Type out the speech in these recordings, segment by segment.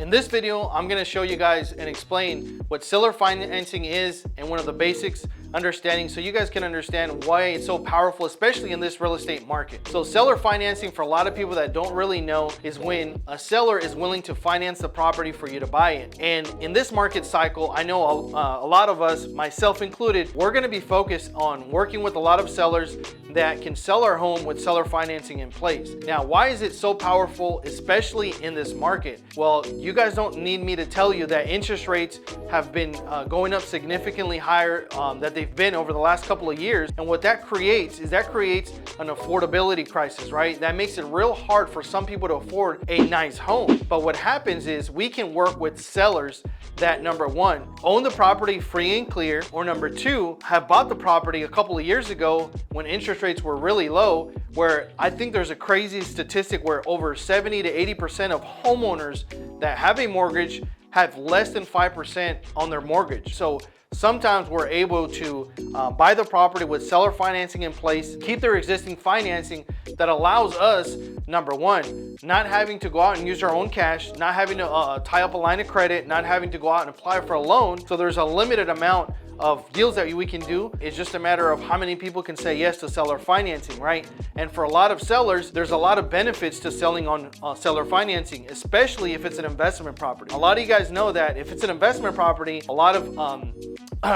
In this video, I'm going to show you guys and explain what seller financing is and one of the basics understanding so you guys can understand why it's so powerful, especially in this real estate market. So seller financing, for a lot of people that don't really know, is when a seller is willing to finance the property for you to buy it. And in this market cycle, I know a lot of us, myself included, we're going to be focused on working with a lot of sellers that can sell our home with seller financing in place. Now, why is it so powerful, especially in this market? Well, you guys don't need me to tell you that interest rates have been going up significantly higher that they've been over the last couple of years. And what that creates is an affordability crisis, right? That makes it real hard for some people to afford a nice home. But what happens is we can work with sellers that, number one, own the property free and clear, or number two, have bought the property a couple of years ago when interest rates were really low, where I think there's a crazy statistic where over 70 to 80% of homeowners that have a mortgage have less than 5% on their mortgage. So sometimes we're able to buy the property with seller financing in place, keep their existing financing that allows us, number one, not having to go out and use our own cash, not having to tie up a line of credit, not having to go out and apply for a loan. So there's a limited amount of deals that we can do. It's just a matter of how many people can say yes to seller financing, right? And for a lot of sellers, there's a lot of benefits to selling on seller financing, especially if it's an investment property. A lot of you guys know that if it's an investment property, a lot of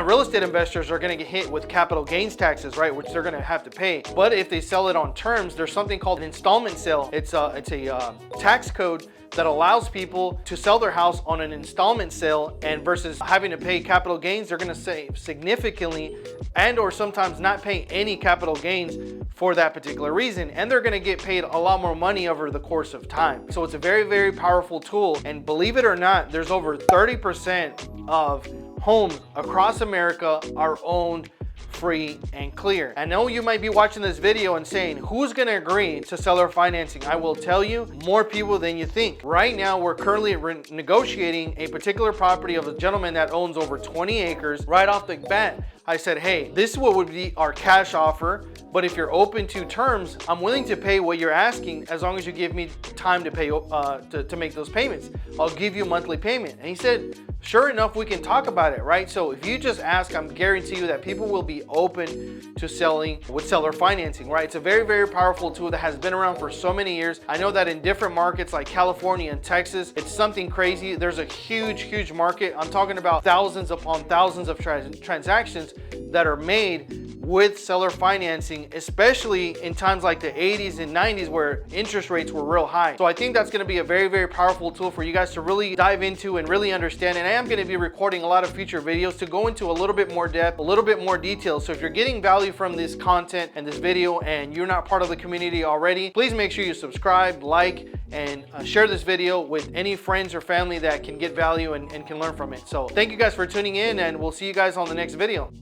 real estate investors are going to get hit with capital gains taxes, right? Which they're going to have to pay. But if they sell it on terms, there's something called an installment sale. It's a tax code that allows people to sell their house on an installment sale, and versus having to pay capital gains, they're going to save significantly and or sometimes not pay any capital gains for that particular reason, and they're going to get paid a lot more money over the course of time. So it's a very, very powerful tool, and believe it or not, there's over 30% of homes across America are owned free and clear. I know you might be watching this video and saying, who's going to agree to seller financing? I will tell you, more people than you think. Right now, we're currently negotiating a particular property of a gentleman that owns over 20 acres. Right off the bat, I said, hey, this is what would be our cash offer, but if you're open to terms, I'm willing to pay what you're asking as long as you give me time to pay to make those payments. I'll give you a monthly payment. And he said, sure enough, we can talk about it, right? So if you just ask, I'm guarantee you that people will be open to selling with seller financing, right? It's a very, very powerful tool that has been around for so many years. I know that in different markets like California and Texas, it's something crazy. There's a huge, huge market. I'm talking about thousands upon thousands of transactions that are made with seller financing, especially in times like the 80s and 90s where interest rates were real high. So I think that's going to be a very, very powerful tool for you guys to really dive into and really understand. And I am going to be recording a lot of future videos to go into a little bit more depth, a little bit more detail. So if you're getting value from this content and this video and you're not part of the community already, please make sure you subscribe, like, and share this video with any friends or family that can get value and can learn from it. So thank you guys for tuning in, and we'll see you guys on the next video.